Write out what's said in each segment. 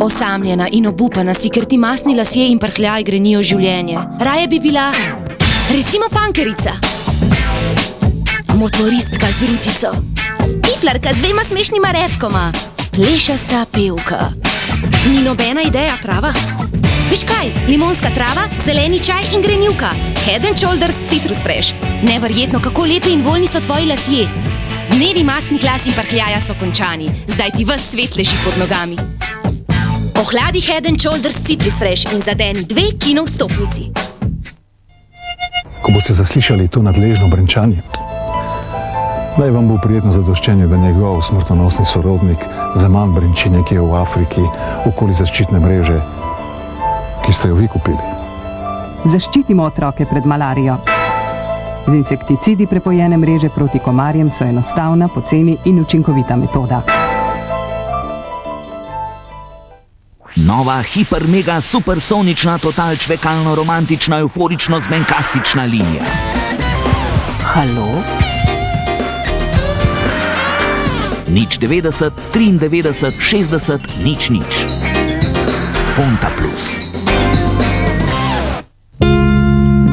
Osamljena in obupana si, ker ti mastni lasje in prhljaj grenijo življenje. Raje bi bila, recimo, pankerica. Motoristka z rutico. Piflarka z 2 smešnima repkoma. Plešasta pevka. Ni nobena ideja prava? Veš kaj? Limonska trava, zeleni čaj in grenivka. Head & Shoulders Citrus Fresh. Neverjetno, kako lepi in voljni so tvoji lasje. Dnevi mastnih las in prhljaja so končani. Zdaj ti ves svet leži pod nogami. Ohladi Head & Shoulders Citrus Fresh in zadeni 2 kino vstopnici. Ko boste zaslišali to nadležno brenčanje, naj vam bo prijetno zadoščenje, da njegov smrtonosni sorodnik zaman brenči nekje v Afriki okoli zaščitne mreže, ki ste jo vi kupili. Zaščitimo otroke pred malarijo. Z insekticidi prepojene mreže proti komarjem so enostavna, poceni in učinkovita metoda. Nova hiper mega supersonična total čvekalno romantična euforično zmenkastična linija. Halo? 090 93 60 00. Ponta Plus.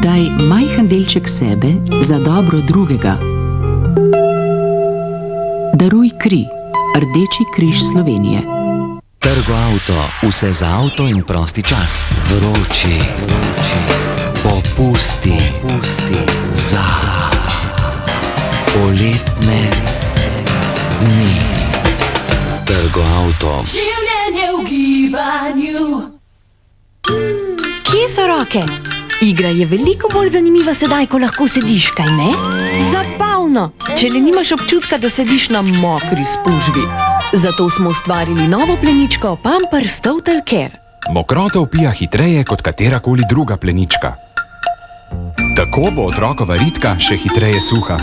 Daj majhen delček sebe za dobro drugega. Daruj kri. Rdeči križ Slovenije. Trgo avto, vse za avto in prosti čas. Vroči, popusti, za poletne dni. Trgo avto. Življenje v gibanju. Kje so roke? Igra je veliko bolj zanimiva sedaj, ko lahko sediš, kaj ne? Zabavno, če le nimaš občutka, da sediš na mokri spužvi. Zato smo ustvarili novo pleničko Pampers Total Care. Mokroto vpija hitreje kot katerakoli druga plenička. Tako bo otrokova ritka še hitreje suha.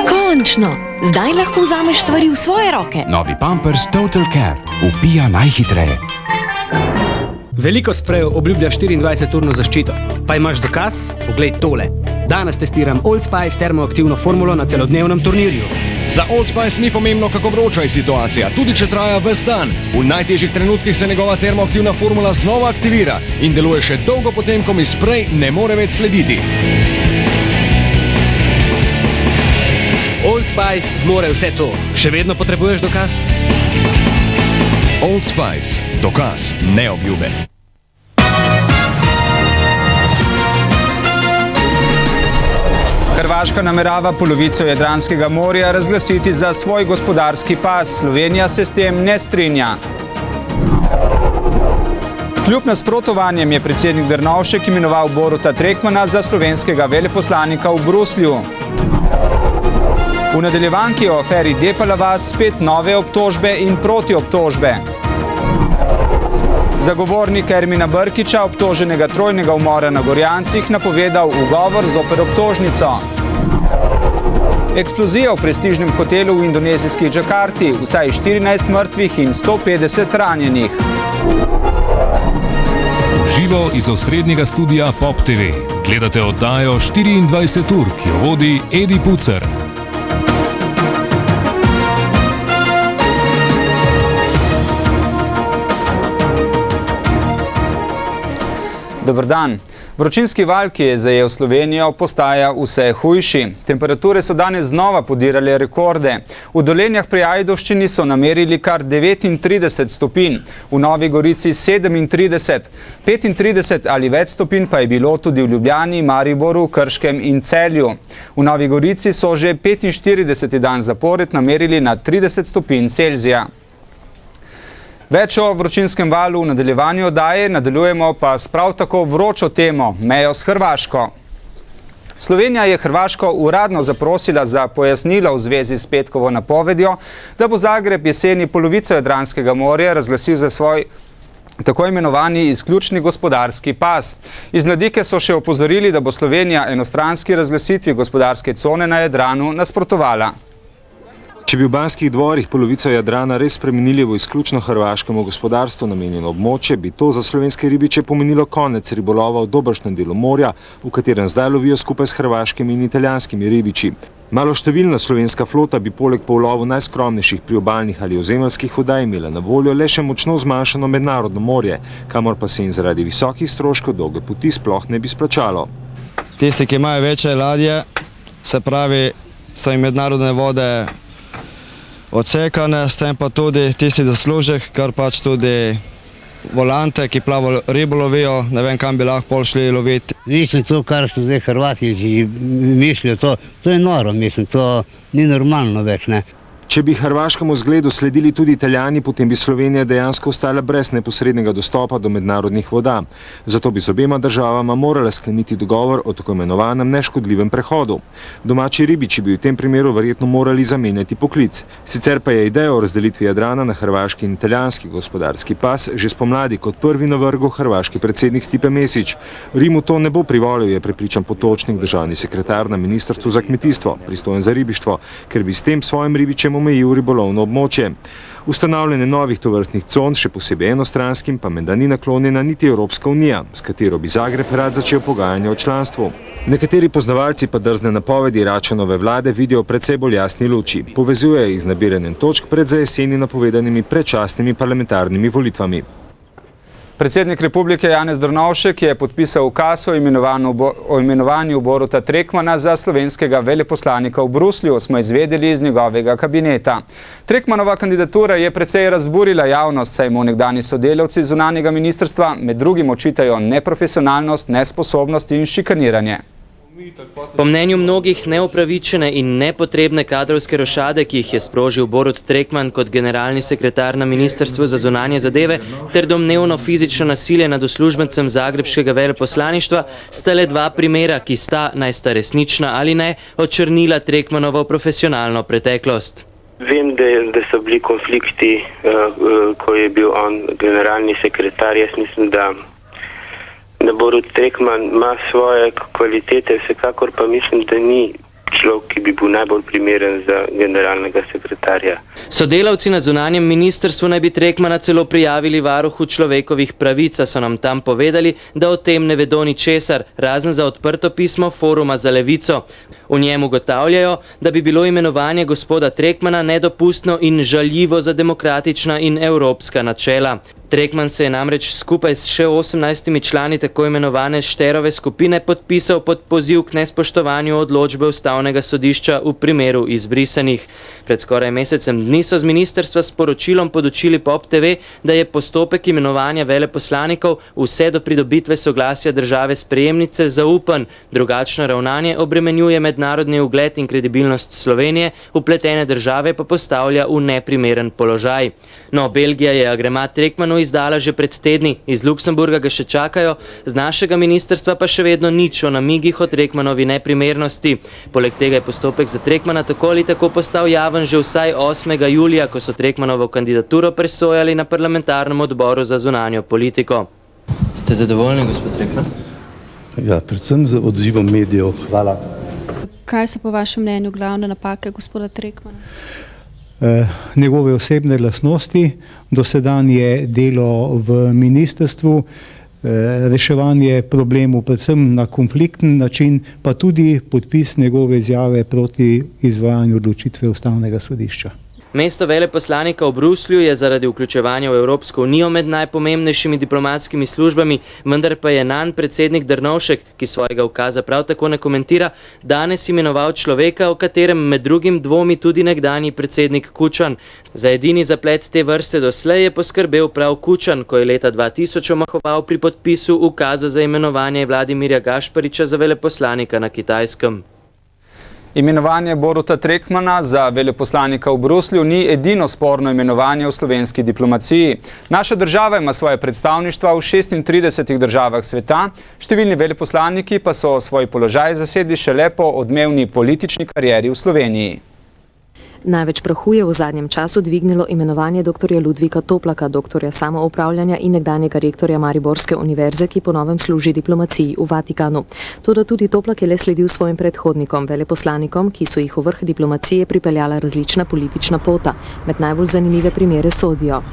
Končno! Zdaj lahko vzameš stvari v svoje roke. Novi Pampers Total Care vpija najhitreje. Veliko sprejev obljublja 24-urno zaščito. Pa imaš dokaz? Poglej tole. Danes testiram Old Spice termoaktivno formulo na celodnevnem turnirju. Za Old Spice ni pomembno, kako vroča je situacija, tudi če traja ves dan. V najtežjih trenutkih se njegova termoaktivna formula znova aktivira in deluje še dolgo potem, ko mi sprej ne more več slediti. Old Spice zmore vse to. Še vedno potrebuješ dokaz? Old Spice. Dokaz, ne obljube. Hrvaška namerava polovico Jadranskega morja razglasiti za svoj gospodarski pas. Slovenija se s tem ne strinja. Kljub nasprotovanjem je predsednik Drnovšek imenoval Boruta Trekmana za slovenskega veleposlanika v Bruslju. V nadaljevanki o aferi Depala-Vas spet nove obtožbe in protiobtožbe. Zagovornik Ermina Brkića, obtoženega trojnega umora na Gorjancih, napovedal ugovor zoper obtožnico. Eksplozija v prestižnem hotelu v indonezijski Džakarti, vsaj 14 mrtvih in 150 ranjenih. Živo iz osrednjega studia Pop TV. Gledate oddajo 24 ur, ki jo vodi Edi Pucer. Dober dan. Vročinski val, ki je zajel Slovenijo, postaja vse hujši. Temperature so danes znova podirale rekorde. V Dolenjah pri Ajdovščini so namerili kar 39 stopinj, v Novi Gorici 37, 35 ali več stopinj pa je bilo tudi v Ljubljani, Mariboru, Krškem in Celju. V Novi Gorici so že 45. dan zapored namerili na 30 stopinj Celzija. Več o vročinskem valu v nadaljevanju oddaje, nadaljujemo pa s prav tako vročo temo, mejo s Hrvaško. Slovenija je Hrvaško uradno zaprosila za pojasnilo v zvezi s petkovo napovedjo, da bo Zagreb jeseni polovico Jadranskega morja razglasil za svoj tako imenovani izključni gospodarski pas. Iz Mladike so še opozorili, da bo Slovenija enostranski razglasitvi gospodarske cone na Jadranu nasprotovala. Če bi v Banskih dvorih polovico Jadrana res spremenili v izključno hrvaškemu gospodarstvu namenjeno območje, bi to za slovenske ribiče pomenilo konec ribolova v dobršnem delu morja, v katerem zdaj lovijo skupaj s hrvaškimi in italijanskimi ribiči. Maloštevilna slovenska flota bi poleg po ulovu najskromnejših priobalnih ali ozemeljskih voda imela na voljo le še močno zmanjšano mednarodno morje, kamor pa se jim zaradi visokih stroškov dolge poti sploh ne bi splačalo. Tisti, ki imajo večje ladje, se pravi, so jim mednarodne vode odsekane, s tem pa tudi tisti zaslužek, kar pač tudi volante, ki plavo ribo lovijo, ne vem, kam bi lahko pol šli loviti. Mislim, to, kar so zdaj Hrvati mislijo, to je noro, mislim, to ni normalno več, ne. Če bi hrvaškemu zgledu sledili tudi Italijani, potem bi Slovenija dejansko ostala brez neposrednega dostopa do mednarodnih voda. Zato bi z obema državama morala skleniti dogovor o tako imenovanem neškodljivem prehodu. Domači ribiči bi v tem primeru verjetno morali zamenjati poklic. Sicer pa je ideja o razdelitvi Jadrana na hrvaški in italijanski gospodarski pas že spomladi kot prvi navrgel hrvaški predsednik Stipe Mesić. Rimu to ne bo privolil, je prepričan Potočnik, državni sekretar na Ministrstvu za kmetijstvo, pristojen za ribištvo, ker bi s tem svojim ribičem omejil ribolovno območje. Ustanavljanje novih tovrstnih con, še posebej enostranskim, pa menda ni naklonjena niti Evropska unija, s katero bi Zagreb rad začel pogajanje o članstvu. Nekateri poznavalci pa drzne napovedi Račanove vlade vidijo precej bolj jasni luči. Povezuje jih z nabiranjem točk pred za jeseni napovedanimi predčasnimi parlamentarnimi volitvami. Predsednik Republike Janez Drnovšek je podpisal ukaz o imenovanju Boruta Trekmana za slovenskega veleposlanika v Bruslju, smo izvedeli iz njegovega kabineta. Trekmanova kandidatura je precej razburila javnost, saj mu nekdanji sodelavci zunanjega ministrstva med drugim očitajo neprofesionalnost, nesposobnost in šikaniranje. Po mnenju mnogih neupravičene in nepotrebne kadrovske rošade, ki jih je sprožil Borut Trekman kot generalni sekretar na Ministrstvu za zunanje zadeve, ter domnevno fizično nasilje nad uslužbencem zagrebškega veleposlaništva, sta le dva primera, ki sta, naj sta resnična ali ne, očrnila Trekmanovo profesionalno preteklost. Vem, da so bili konflikti, ko je bil on generalni sekretar. Jaz mislim, da Borut Trekman ima svoje kvalitete, vsekakor pa mislim, da ni človek, ki bi bil najbolj primeren za generalnega sekretarja. Sodelavci na zunanjem ministrstvu naj bi Trekmana celo prijavili varuhu človekovih pravic, a so nam tam povedali, da o tem ne vedo ničesar, razen za odprto pismo Foruma za levico. V njem ugotavljajo, da bi bilo imenovanje gospoda Trekmana nedopustno in žaljivo za demokratična in evropska načela. Trekman se je namreč skupaj s še 18 člani tako imenovane Šterove skupine podpisal pod poziv k nespoštovanju odločbe Ustavnega sodišča v primeru izbrisanih. Pred skoraj mesecem dni so z ministrstva s poročilom podučili Pop TV, da je postopek imenovanja veleposlanikov vse do pridobitve soglasja države sprejemnice zaupan. Drugačno ravnanje obremenjuje mednarodni ugled in kredibilnost Slovenije, vpletene države pa postavlja v neprimeren položaj. No, Belgija je agremat Trekmanu izdala že pred tedni, iz Luksemburga ga še čakajo, z našega ministrstva pa še vedno nič o namigih o Trekmanovi neprimernosti. Poleg tega je postopek za Trekmana tako ali tako postal javen že vsaj 8. julija, ko so Trekmanovo kandidaturo presojali na parlamentarnem odboru za zunanjo politiko. Ste zadovoljni, gospod Trekman? Ja, predvsem z odzivom medijev. Hvala. Kaj so po vašem mnenju glavne napake gospoda Trekmana? Njegove osebne lastnosti, dosedanje delo v ministrstvu, reševanje problemov predvsem na konflikten način, pa tudi podpis njegove izjave proti izvajanju odločitve Ustavnega sodišča. Mesto veleposlanika v Bruslju je zaradi vključevanja v Evropsko unijo med najpomembnejšimi diplomatskimi službami, vendar pa je nanj predsednik Drnovšek, ki svojega ukaza prav tako ne komentira, danes imenoval človeka, o katerem med drugim dvomi tudi nekdanji predsednik Kučan. Za edini zaplet te vrste doslej je poskrbel prav Kučan, ko je leta 2000 omahoval pri podpisu ukaza za imenovanje Vladimirja Gašpariča za veleposlanika na Kitajskem. Imenovanje Boruta Trekmana za veleposlanika v Bruslju ni edino sporno imenovanje v slovenski diplomaciji. Naša država ima svoje predstavništva v 36 državah sveta, številni veleposlaniki pa so svoj položaj zasedli šele po odmevni politični karieri v Sloveniji. Največ prahu je v zadnjem času dvignilo imenovanje dr. Ludvika Toplaka, doktorja samoupravljanja in nekdanjega rektorja Mariborske univerze, ki po novem služi diplomaciji v Vatikanu. Toda tudi Toplak je le sledil svojim predhodnikom, veleposlanikom, ki so jih v vrh diplomacije pripeljala različna politična pota. Med najbolj zanimive primere sodijo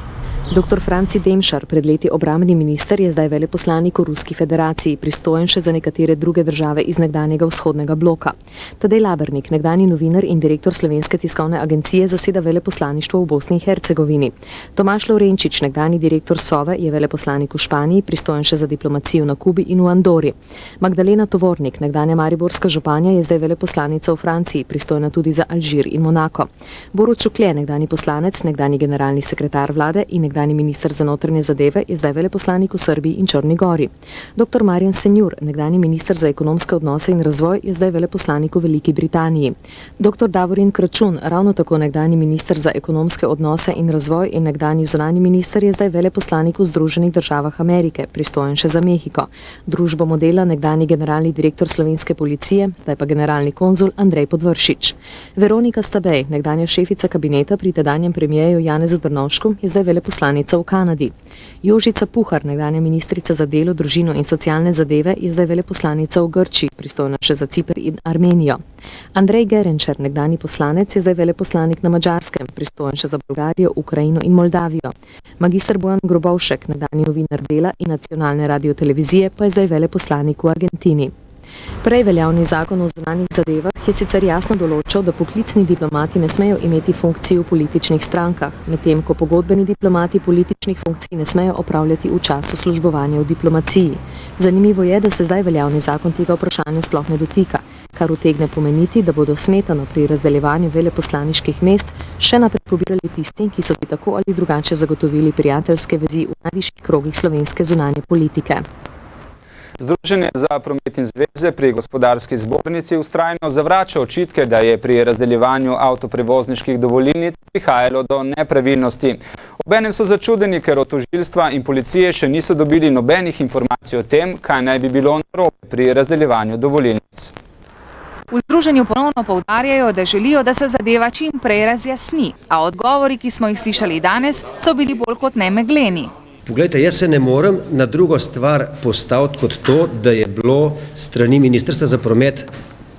Dr. Franci Demšar, pred leti obrambni minister, je zdaj veleposlanik v Ruski federaciji, pristojen še za nekatere druge države iz nekdanjega vzhodnega bloka. Tadej Labernik, nekdanji novinar in direktor Slovenske tiskovne agencije, zaseda veleposlaništvo v Bosni in Hercegovini. Tomaž Lovrenčič, nekdanji direktor Sove, je veleposlanik v Španiji, pristojen še za diplomacijo na Kubi in v Andori. Magdalena Tovornik, nekdanja mariborska županja, je zdaj veleposlanica v Franciji, pristojna tudi za Alžir in Monako. Borut Šuklje, nekdanji poslanec, nekdanji generalni sekretar vlade in nekdanji minister za notranje zadeve, je zdaj veleposlanik v Srbiji in Črni Gori. Dr. Marjan Senjur, nekdanji minister za ekonomske odnose in razvoj, je zdaj veleposlanik v Veliki Britaniji. Dr. Davorin Kračun, ravno tako nekdanji minister za ekonomske odnose in razvoj in nekdanji zunanji minister, je zdaj veleposlanik v Združenih državah Amerike, pristojen še za Mehiko. Družbo modela nekdanji generalni direktor Slovenske policije, zdaj pa generalni konzul Andrej Podvršič. Veronika Stabej, nekdanja šefica kabineta pri tedanjem premijeju Janezu Drnovšku, je zdaj veleposlanica v Kanadi. Jožica Puhar, nekdanja ministrica za delo, družino in socialne zadeve, je zdaj veleposlanica v Grčiji, pristojna še za Ciper in Armenijo. Andrej Gerenčer, nekdanji poslanec, je zdaj veleposlanik na Madžarskem, pristojen še za Bolgarijo, Ukrajino in Moldavijo. Magister Bojan Grobovšek, nekdanji novinar Dela in nacionalne radiotelevizije, pa je zdaj veleposlanik v Argentini. Prej veljavni zakon o zunanjih zadevah je sicer jasno določal, da poklicni diplomati ne smejo imeti funkcij v političnih strankah, medtem ko pogodbeni diplomati političnih funkcij ne smejo opravljati v času službovanja v diplomaciji. Zanimivo je, da se zdaj veljavni zakon tega vprašanja sploh ne dotika, kar utegne pomeniti, da bodo smetano pri razdeljevanju veleposlaniških mest še naprej pobirali tisti, ki so si tako ali drugače zagotovili prijateljske vezi v najvišjih krogih slovenske zunanje politike. Združenje za promet in zveze pri gospodarski zbornici vztrajno zavrača očitke, da je pri razdeljevanju avtoprevozniških dovolilnic prihajalo do nepravilnosti. Obenem so začudeni, ker od tožilstva in policije še niso dobili nobenih informacij o tem, kaj naj bi bilo narobe pri razdeljevanju dovolilnic. V združenju ponovno poudarjajo, da želijo, da se zadeva čim prej razjasni, a odgovori, ki smo jih slišali danes, so bili bolj kot ne megleni. Poglejte, jaz se ne morem na drugo stvar postaviti kot to, da je bilo strani Ministrstva za promet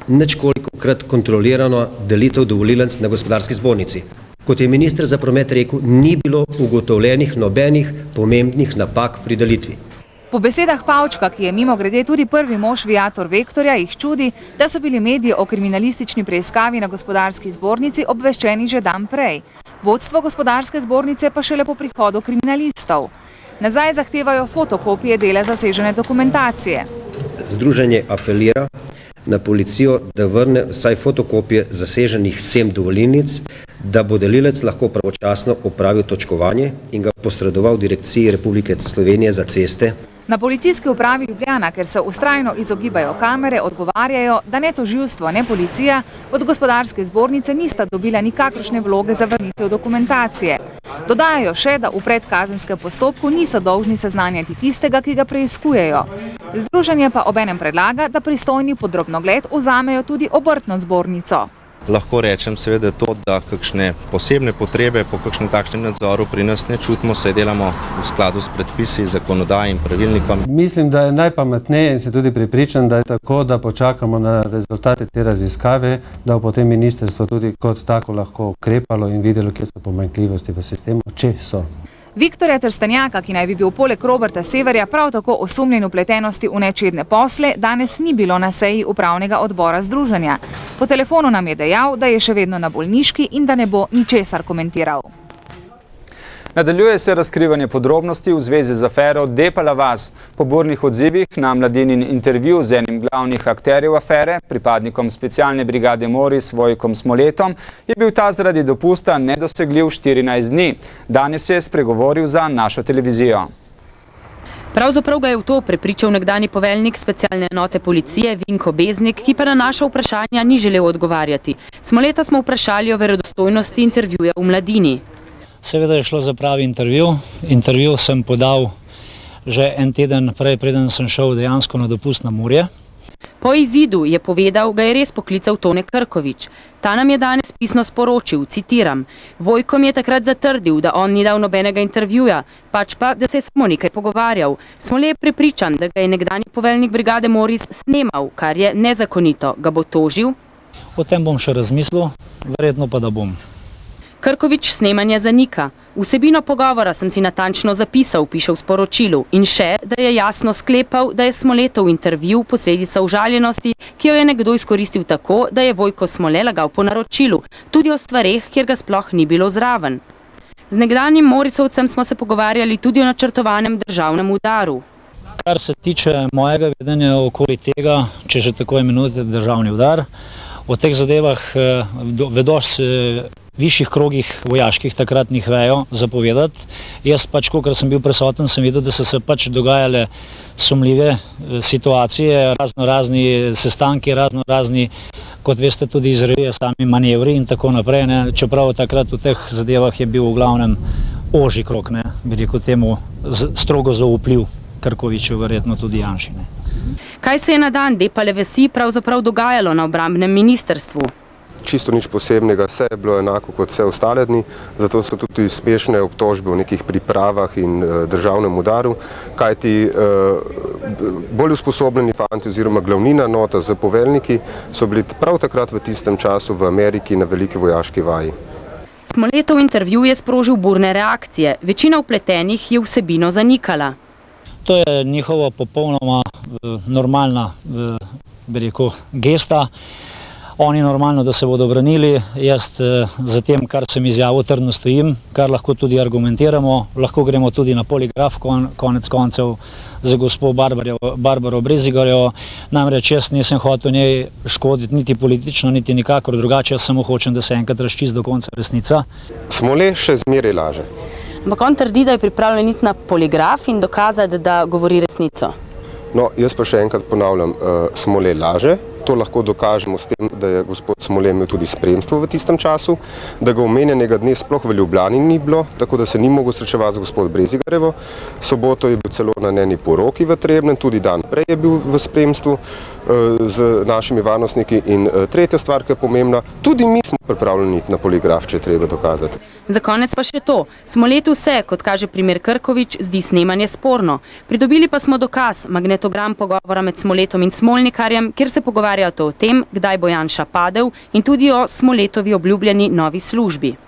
ničkolikokrat kontrolirano delitev dovolilnic na gospodarski zbornici. Kot je minister za promet rekel, ni bilo ugotovljenih nobenih pomembnih napak pri delitvi. Po besedah Pavčka, ki je mimogrede tudi prvi mož Viator Vektorja, jih čudi, da so bili mediji o kriminalistični preiskavi na gospodarski zbornici obveščeni že dan prej. Vodstvo gospodarske zbornice pa šele po prihodu kriminalistov. Nazaj zahtevajo fotokopije dela zasežene dokumentacije. Združenje apelira na policijo, da vrne vsaj fotokopije zaseženih cen dovolilnic, da bo delilec lahko pravočasno opravil točkovanje in ga posredoval Direkciji Republike Slovenije za ceste. Na policijski upravi Ljubljana, ker se vztrajno izogibajo kamere, odgovarjajo, da ne tožilstvo, ne policija od gospodarske zbornice nista dobila nikakršne vloge za vrnitev dokumentacije. Dodajajo še, da v predkazenskem postopku niso dolžni seznanjati tistega, ki ga preiskujejo. Združenje pa obenem predlaga, da pristojni podrobnogled vzamejo tudi obrtno zbornico. Lahko rečem seveda to, da kakšne posebne potrebe po kakšnem takšnem nadzoru pri nas ne čutimo, saj delamo v skladu s predpisi, zakonodajo in pravilnikom. Mislim, da je najpametneje in se tudi prepričan, da je tako, da počakamo na rezultate te raziskave, da bo potem ministrstvo tudi kot tako lahko ukrepalo in videlo, kje so pomanjkljivosti v sistemu, če so. Viktorja Trstenjaka, ki naj bi bil poleg Roberta Severja prav tako osumljen vpletenosti v nečedne posle, danes ni bilo na seji upravnega odbora združenja. Po telefonu nam je dejal, da je še vedno na bolniški in da ne bo ničesar komentiral. Nadaljuje se razkrivanje podrobnosti v zvezi z afero Depala vas. Po burnih odzivih na Mladinin intervju z enim glavnih akterjev afere, pripadnikom specialne brigade Moris Vojkom Smoletom, je bil ta zaradi dopusta nedosegljiv 14 dni. Danes je spregovoril za našo televizijo. Pravzaprav ga je v to prepričal nekdanji poveljnik specialne enote policije Vinko Beznik, ki pa na naša vprašanja ni želel odgovarjati. Smoleta smo vprašali o verodostojnosti intervjuja v Mladini. Seveda je šlo za pravi intervju. Intervju sem podal že en teden prej, preden sem šel dejansko na dopust na morje. Po izidu je povedal, ga je res poklical Tone Krkovič. Ta nam je danes pisno sporočil, citiram, Vojkom je takrat zatrdil, da on ni dal nobenega intervjuja, pač pa, da se je samo nekaj pogovarjal. Smole je prepričan, da ga je nekdanji poveljnik brigade Moris snemal, kar je nezakonito. Ga bo tožil? O tem bom še razmislil, verjetno pa da bom. Krkovič snemanje zanika. Vsebino pogovora sem si natančno zapisal, piše v sporočilu, in še, da je jasno sklepal, da je Smoletov intervju posledica užaljenosti, ki jo je nekdo izkoristil tako, da je Vojko Smole lagal po naročilu, tudi o stvareh, kjer ga sploh ni bilo zraven. Z nekdanjim Morisovcem smo se pogovarjali tudi o načrtovanem državnem udaru. Kar se tiče mojega vedenja okoli tega, če že tako imenujete državni udar, o teh zadevah vedo višjih krogih vojaških takratnih vejo zapovedati. Jaz pač, kolikor sem bil prisoten, sem videl, da so se pač dogajale sumljive situacije, raznorazni sestanki, raznorazni, kot veste, tudi izreje sami manevri in tako naprej. Čeprav takrat v teh zadevah je bil v glavnem ožji krog, bi rekel temu, strogo zaupljiv Krkoviču, verjetno tudi Janši. Kaj se je na dan Depale vasi pravzaprav dogajalo na obrambnem ministrstvu? Čisto nič posebnega, vse je bilo enako kot vse ostale dni, zato so tudi smešne obtožbe o nekih pripravah in državnem udaru, kajti bolj usposobljeni fanti oziroma glavnina nota z poveljniki so bili prav takrat v tistem času v Ameriki na veliki vojaški vaji. Smoletov intervju je sprožil burne reakcije, večina vpletenih je vsebino zanikala. To je njihova popolnoma normalna, bi rekel, gesta. Oni normalno, da se bodo branili, jaz za tem, kar sem izjavil, trdno stojim, kar lahko tudi argumentiramo, lahko gremo tudi na poligraf, konec koncev za gospo Barbaro Brezigarjevo, namreč jaz nisem hotel njej škoditi niti politično, niti nikakor drugače, jaz samo hočem, da se enkrat razčisti do konca resnica. Smole še zmeraj laže. Ampak on trdi, da je pripravljen iti na poligraf in dokazati, da govori resnico. No, jaz pa še enkrat ponavljam, Smole laže. To lahko dokažemo s tem, da je gospod Smole imel tudi spremstvo v tistem času, da ga omenjenega dne sploh v Ljubljani ni bilo, tako da se ni mogel srečevati z gospod Brezigarjevo. Soboto je bil celo na njeni poroki v Trebnjem, tudi dan prej je bil v spremstvu z našimi varnostniki. In tretja stvar, ki je pomembna, tudi mi smo pripravljeni iti na poligraf, če je treba dokazati. Za konec pa še to. Smoletu se, kot kaže primer Krkovič, zdi snemanje sporno. Pridobili pa smo dokaz, magnetogram pogovora med Smoletom in Smolnikarjem, kjer se pogovarjate o tem, kdaj bo Janša padel in tudi o Smoletovi obljubljeni novi službi.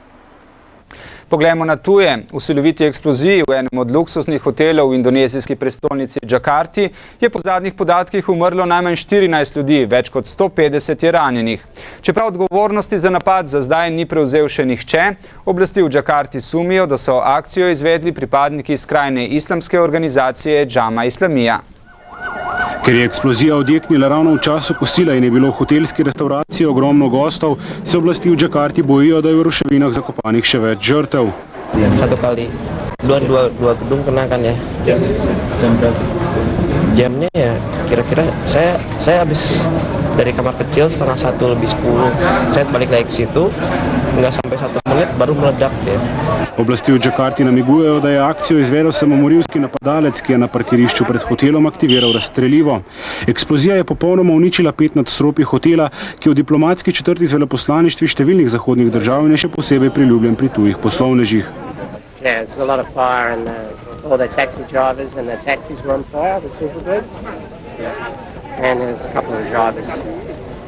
Poglejmo na tuje. V siloviti eksploziji v enem od luksuznih hotelov v indonezijski prestolnici Džakarti je po zadnjih podatkih umrlo najmanj 14 ljudi, več kot 150 je ranjenih. Čeprav odgovornosti za napad za zdaj ni prevzel še nihče, oblasti v Džakarti sumijo, da so akcijo izvedli pripadniki skrajne islamske organizacije Džama Islamija. Ker je eksplozija odjeknila ravno v času kosila in je bilo v hotelski restavraciji ogromno gostov, se oblasti v Džakarti bojijo, da je v ruševinah zakopanih še več žrtev. Satu kali, dua gedung kena kan ya. Jam berapa? Jamnya ya kira-kira saya habis dari kamar kecil 11:30 saya balik lagi ke situ, nggak sampai 1 menit baru meledak ya. Oblasti v Džakarti namigujejo, da je akcijo izvedel samomorilski napadalec, ki je na parkirišču pred hotelom aktiviral razstrelivo. Eksplozija je popolnoma uničila 5 nadstropij hotela, ki je v diplomatski četrti z veleposlaništvi številnih zahodnih držav in je še posebej priljubljen pri tujih poslovnežih. Yeah, there's a lot of fire and all the taxi drivers and the taxis were on fire, the Superbirds. And there's a couple of drivers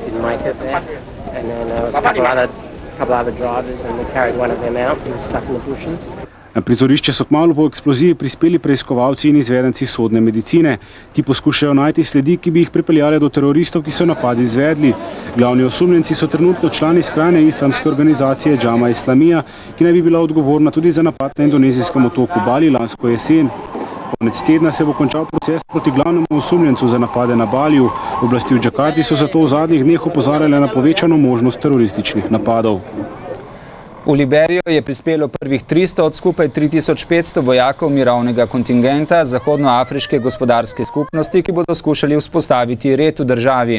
didn't make it there. And then there was a couple other drivers and we carried one of them out and stuck in the bushes. Na prizorišče so kmalu po eksploziji prispeli preiskovalci in izvedenci sodne medicine. Ti poskušajo najti sledi, ki bi jih pripeljali do teroristov, ki so napad izvedli. Glavni osumljenci so trenutno člani skrajne islamske organizacije Džama Islamija, ki naj bi bila odgovorna tudi za napad na indonezijskem otoku Bali lansko jesen. Konec tedna se bo končal proces proti glavnemu osumljencu za napade na Baliju. Oblasti v Džakarti so zato v zadnjih dneh opozarjale na povečano možnost terorističnih napadov. V Liberijo je prispelo prvih 300 od skupaj 3500 vojakov mirovnega kontingenta Zahodnoafriške gospodarske skupnosti, ki bodo skušali vzpostaviti red v državi.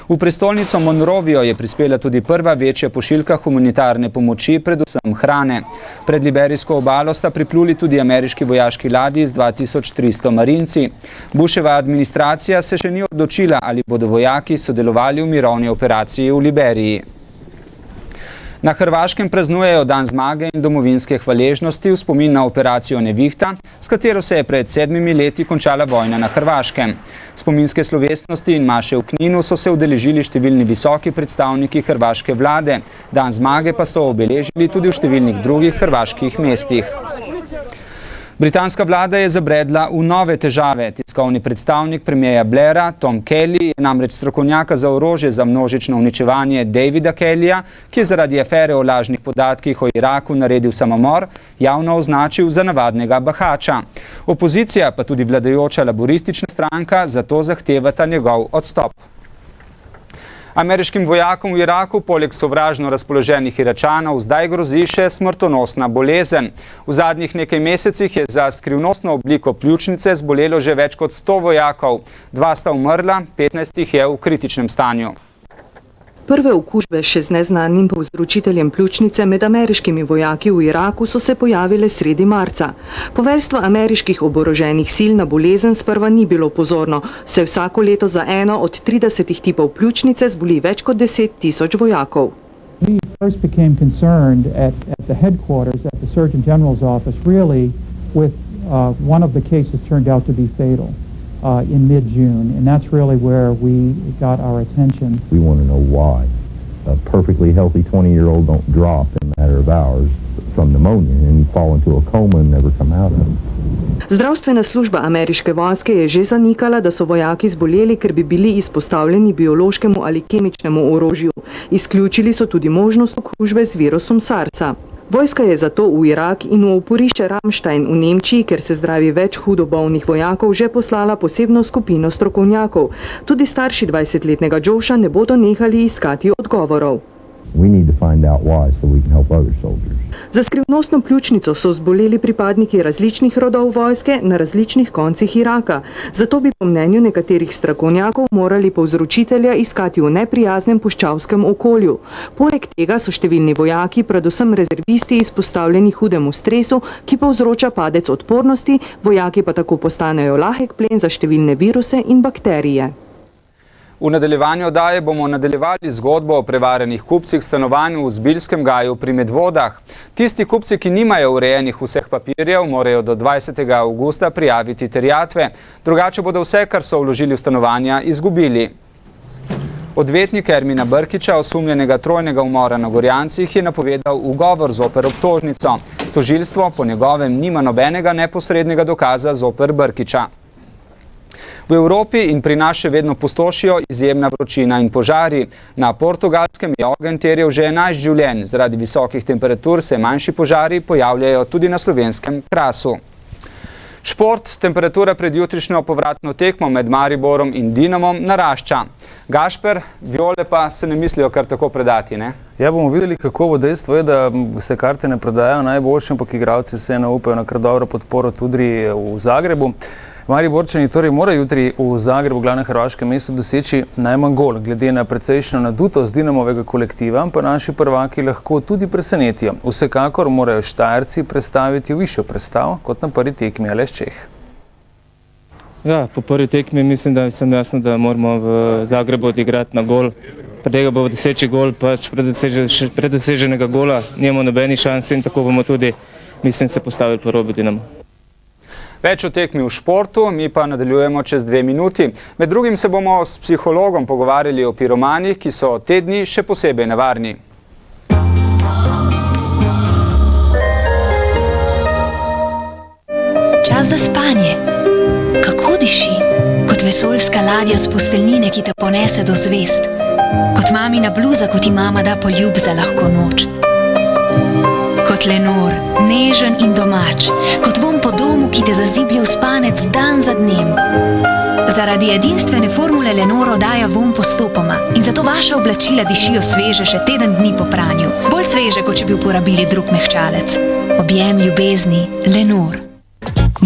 V prestolnico Monrovijo je prispela tudi prva večja pošiljka humanitarne pomoči, predvsem hrane. Pred liberijsko obalo sta pripluli tudi ameriški vojaški ladji z 2300 marinci. Bushova administracija se še ni odločila, ali bodo vojaki sodelovali v mirovni operaciji v Liberiji. Na Hrvaškem praznujejo dan zmage in domovinske hvaležnosti v spomin na operacijo Nevihta, s katero se je pred 7 leti končala vojna na Hrvaškem. Spominske slovesnosti in maše v Kninu so se udeležili številni visoki predstavniki hrvaške vlade. Dan zmage pa so obeležili tudi v številnih drugih hrvaških mestih. Britanska vlada je zabredla v nove težave. Tiskovni predstavnik premierja Blaira, Tom Kelly, je namreč strokovnjaka za orožje za množično uničevanje Davida Kellyja, ki je zaradi afere o lažnih podatkih o Iraku naredil samomor, javno označil za navadnega bahača. Opozicija, pa tudi vladajoča laboristična stranka, zato zahtevata njegov odstop. Ameriškim vojakom v Iraku poleg sovražno razpoloženih Iračanov zdaj grozi še smrtonosna bolezen. V zadnjih nekaj mesecih je za skrivnostno obliko pljučnice zbolelo že več kot 100 vojakov. 2 sta umrla, 15 jih je v kritičnem stanju. Prve okužbe še z neznanim povzročiteljem pljučnice med ameriškimi vojaki v Iraku so se pojavile sredi marca. Poveljstvo ameriških oboroženih sil na bolezen sprva ni bilo pozorno, saj vsako leto za eno od 30 tipov pljučnice zboli več kot 10,000 vojakov. We first became concerned at the headquarters, at the Surgeon General's office, really with one of the cases turned out to be fatal. In mid-June, and that's really where we got our attention. We want to know why a perfectly healthy 20-year-old don't drop in a matter of hours from pneumonia and fall into a coma and never come out of it. Zdravstvena služba ameriške vojske je že zanikala, da so vojaki zboleli, ker bi bili izpostavljeni biološkemu ali kemičnemu orožju. Izključili so tudi možnost okužbe z virusom SARS-a. Vojska je zato v Irak in v oporišče Ramstein v Nemčiji, ker se zdravi več hudo bolnih vojakov, že poslala posebno skupino strokovnjakov. Tudi starši 20-letnega Josha ne bodo nehali iskati odgovorov. We need to find out why so we can help other soldiers. Za skrivnostno pljučnico so zboleli pripadniki različnih rodov vojske na različnih koncih Iraka. Zato bi po mnenju nekaterih strokovnjakov morali povzročitelja iskati v neprijaznem puščavskem okolju. Poleg tega so številni vojaki, predvsem rezervisti, izpostavljeni hudemu stresu, ki povzroča padec odpornosti, vojaki pa tako postanejo lahek plen za številne viruse in bakterije. V nadaljevanju oddaje bomo nadaljevali zgodbo o prevarenih kupcih stanovanj v Zbiljskem gaju pri Medvodah. Tisti kupci, ki nimajo urejenih vseh papirjev, morajo do 20. avgusta prijaviti terjatve, drugače bodo vse, kar so vložili v stanovanja, izgubili. Odvetnik Ermina Brkića, osumljenega trojnega umora na Gorjancih, je napovedal ugovor zoper obtožnico. Tožilstvo po njegovem nima nobenega neposrednega dokaza zoper Brkića. V Evropi in pri nas še vedno pustošijo izjemna vročina in požari. Na Portugalskem je ogenj terjal že 11 življenj. Zaradi visokih temperatur se manjši požari pojavljajo tudi na slovenskem Krasu. Šport, temperatura pred jutrišnjo povratno tekmo med Mariborom in Dinamom narašča. Gašper, Viole pa se ne mislijo kar tako predati, ne? Ja, bomo videli, kako bo. Dejstvo je, da se karte ne prodajajo najboljšim, ampak igralci se ne upajo na kar dobro podporo tudi v Zagrebu. Mariborčani torej morajo jutri v Zagrebu, glavnem hrvaškem mestu, doseči najmanj gol. Glede na precejšnjo nadutost Dinamovega kolektiva, pa naši prvaki lahko tudi presenetijo. Vsekakor morajo Štajerci predstaviti višjo predstavo kot na prvi tekmi Aleš Čeh. Ja, po prvi tekmi mislim, da sem jasno, da moramo v Zagrebu odigrati na gol. Tega bo doseči gol, pač pred doseženega gola nimamo nobeni šanse in tako bomo tudi, mislim, se postavili po robu Dinamo. Več o tekmi v športu, mi pa nadaljujemo čez 2 minuti. Med drugim se bomo s psihologom pogovarjali o piromanih, ki so te dni še posebej nevarni. Čas za spanje. Kako diši? Kot vesoljska ladja s posteljnine, ki te ponese do zvezd. Kot mamina bluza, ko ti mama da poljub za lahko noč. Kot Lenor, nežen in domač, kot vonj po domu, ki te zaziblje v spanec dan za dnem. Zaradi edinstvene formule Lenor oddaja vonj postopoma in zato vaša oblačila dišijo sveže še teden dni po pranju. Bolj sveže, kot če bi uporabili drug mehčalec. Objem ljubezni Lenor.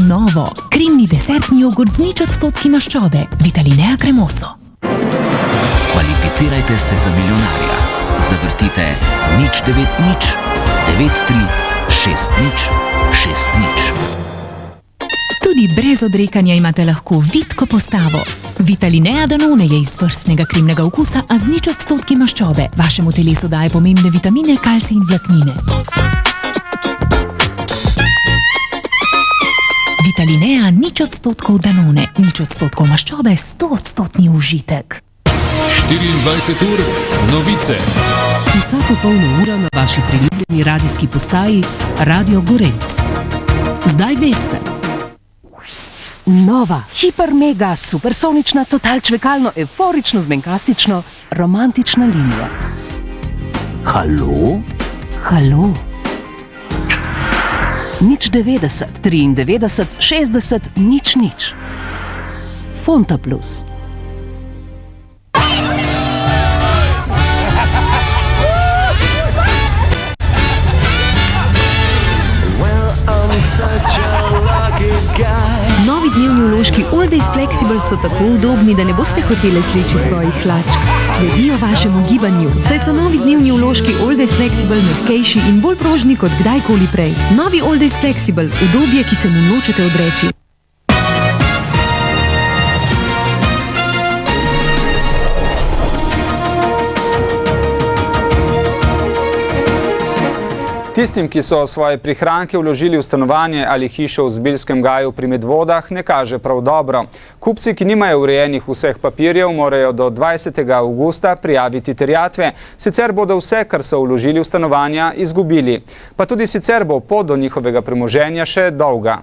Novo, kremni desertni jogurt z 0% maščobe, Vitalinea Cremoso. Kvalificirajte se za milijonarja. Zavrtite 090 936060. Tudi brez odrekanja imate lahko vitko postavo. Vitalinea Danone je izvrstnega kremnega okusa, a z 0% maščobe. Vašemu telesu daje pomembne vitamine, kalcij in vlaknine. Vitalinea 0% Danone, 0% maščobe, 100% užitek. 24 ur novice. Vsako polno uro na vaši priljubljeni radijski postaji Radio Gorenc. Zdaj veste. Nova, hiper, mega, supersonična, total čvekalno, euforično, zmenkastično, romantična linija. Halo? Halo. Nič 90, 93, 60, nič. Fonta Plus. Novi dnevni vložki All Days Flexible so tako udobni, da ne boste hoteli sleči svojih hlačk. Sledijo vašemu gibanju, saj so novi dnevni vložki All Days Flexible mehkejši in bolj prožni kot kdajkoli prej. Novi All Days Flexible, udobje, ki se mu nočete odreči. Tistim, ki so svoje prihranke vložili v stanovanje ali hišo v Zbiljskem gaju pri Medvodah, ne kaže prav dobro. Kupci, ki nimajo urejenih vseh papirjev, morajo do 20. avgusta prijaviti terjatve, sicer bodo vse, kar so vložili v stanovanja, izgubili. Pa tudi sicer bo pot do njihovega premoženja še dolga.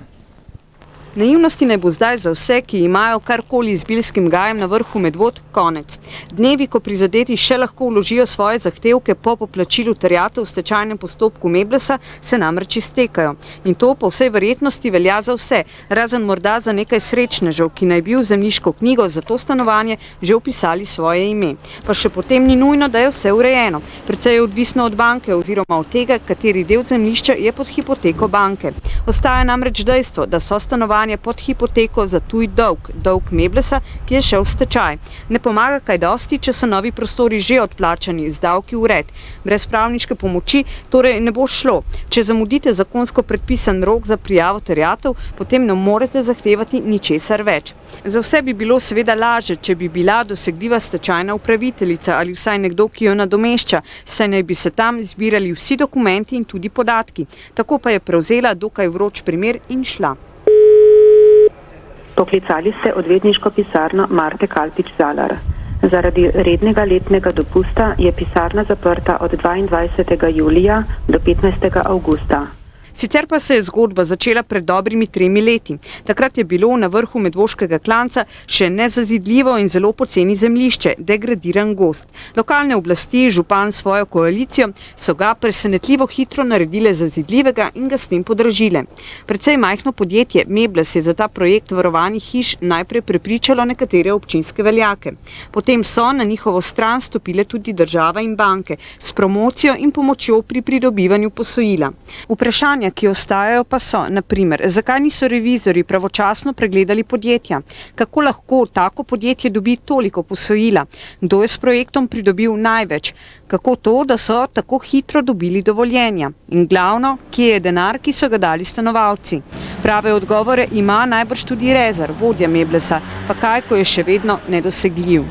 Naivnosti naj bo zdaj za vse, ki imajo karkoli z Zbiljskim gajem na vrhu Medvod, konec. Dnevi, ko prizadeti še lahko vložijo svoje zahtevke po poplačilu terjatev v stečajnem postopku Meblesa, se namreč iztekajo. In to po vsej verjetnosti velja za vse, razen morda za nekaj srečnežev, ki naj bi v zemljiško knjigo za to stanovanje že vpisali svoje ime. Pa še potem ni nujno, da je vse urejeno. Precej je odvisno od banke oziroma od tega, kateri del zemljišča je pod hipoteko banke. Ostaja namreč dejstvo, da so stanovanja pod hipoteko za tuj dolg Meblesa, ki je šel v stečaj. Ne pomaga kaj dosti, če so novi prostori že odplačani z davki v red. Brez pravniške pomoči torej ne bo šlo. Če zamudite zakonsko predpisan rok za prijavo terjatev, potem ne morete zahtevati ničesar več. Za vse bi bilo seveda laže, če bi bila dosegljiva stečajna upraviteljica ali vsaj nekdo, ki jo nadomešča, saj naj bi se tam zbirali vsi dokumenti in tudi podatki. Tako pa je prevzela dokaj vroč primer in šla. Poklicali ste odvetniško pisarno Marte Kalpič-Zalar. Zaradi rednega letnega dopusta je pisarna zaprta od 22. julija do 15. avgusta. Sicer pa se je zgodba začela pred dobrimi 3 leti. Takrat je bilo na vrhu Medvoškega klanca še nezazidljivo in zelo poceni zemljišče, degradiran gozd. Lokalne oblasti, župan s svojo koalicijo, so ga presenetljivo hitro naredile zazidljivega in ga s tem podražile. Precej majhno podjetje Mebles je za ta projekt varovanih hiš najprej prepričalo nekatere občinske veljake. Potem so na njihovo stran stopile tudi država in banke s promocijo in pomočjo pri pridobivanju posojila. Vprašanje, ki ostajajo pa so, na primer, zakaj niso revizori pravočasno pregledali podjetja? Kako lahko tako podjetje dobi toliko posojila? Kdo je s projektom pridobil največ? Kako to, da so tako hitro dobili dovoljenja? In glavno, kje je denar, ki so ga dali stanovalci? Prave odgovore ima najbrž tudi Rezar, vodja Meblesa, pa kaj, ko je še vedno nedosegljiv.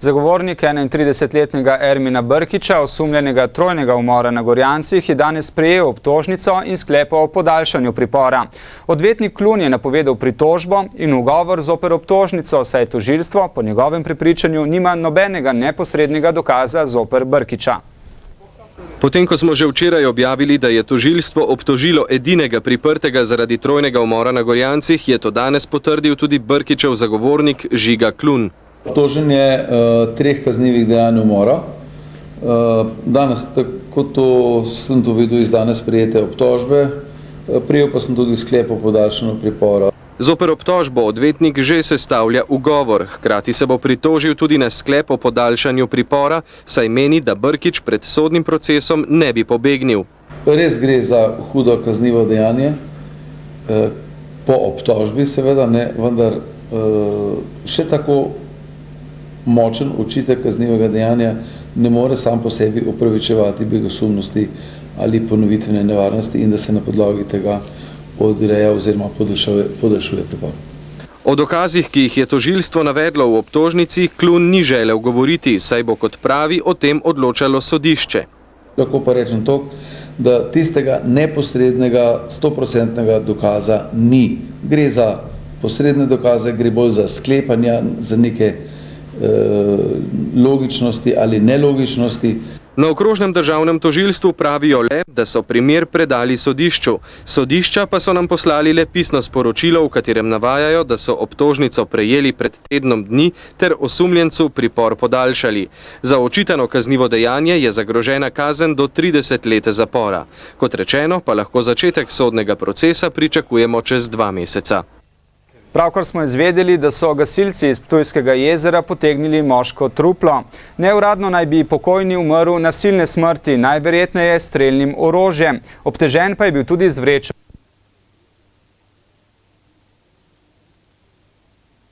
Zagovornik 31-letnega Ermina Brkića, osumljenega trojnega umora na Gorjancih, je danes prejel obtožnico in sklepal o podaljšanju pripora. Odvetnik Klun je napovedal pritožbo in ugovor zoper obtožnico, saj tožilstvo po njegovem prepričanju nima nobenega neposrednega dokaza zoper Brkića. Potem, ko smo že včeraj objavili, da je tožilstvo obtožilo edinega priprtega zaradi trojnega umora na Gorjancih, je to danes potrdil tudi Brkićev zagovornik Žiga Klun. Obtožen je 3 kaznivih dejanj umora. Danes, tako sem to videl iz danes prijete obtožbe, prijel pa sem tudi sklep o podaljšanju pripora. Zoper obtožbo odvetnik že sestavlja ugovor, hkrati se bo pritožil tudi na sklep o podaljšanju pripora, saj meni, da Brkić pred sodnim procesom ne bi pobegnil. Res gre za hudo kaznivo dejanje, po obtožbi seveda ne, vendar še tako močen očitek kaznivega dejanja ne more sam po sebi upravičevati begosumnosti ali ponovitvene nevarnosti in da se na podlagi tega odreja oziroma podaljšuje pripor. O dokazih, ki jih je tožilstvo navedlo v obtožnici, Klun ni želel govoriti, saj bo, kot pravi, o tem odločalo sodišče. Lahko pa rečem to, da tistega neposrednega 100% dokaza ni. Gre za posredne dokaze, gre bolj za sklepanja, za neke logičnosti ali nelogičnosti. Na okrožnem državnem tožilstvu pravijo le, da so primer predali sodišču. Sodišča pa so nam poslali le pisno sporočilo, v katerem navajajo, da so obtožnico prejeli pred tednom dni ter osumljencu pripor podaljšali. Za očitano kaznivo dejanje je zagrožena kazen do 30 let zapora. Kot rečeno, pa lahko začetek sodnega procesa pričakujemo čez 2 meseca. Pravkar smo izvedeli, da so gasilci iz Ptujskega jezera potegnili moško truplo. Neuradno naj bi pokojni umrl nasilne smrti, najverjetneje s strelnim orožjem. Obtežen pa je bil tudi z vrečo.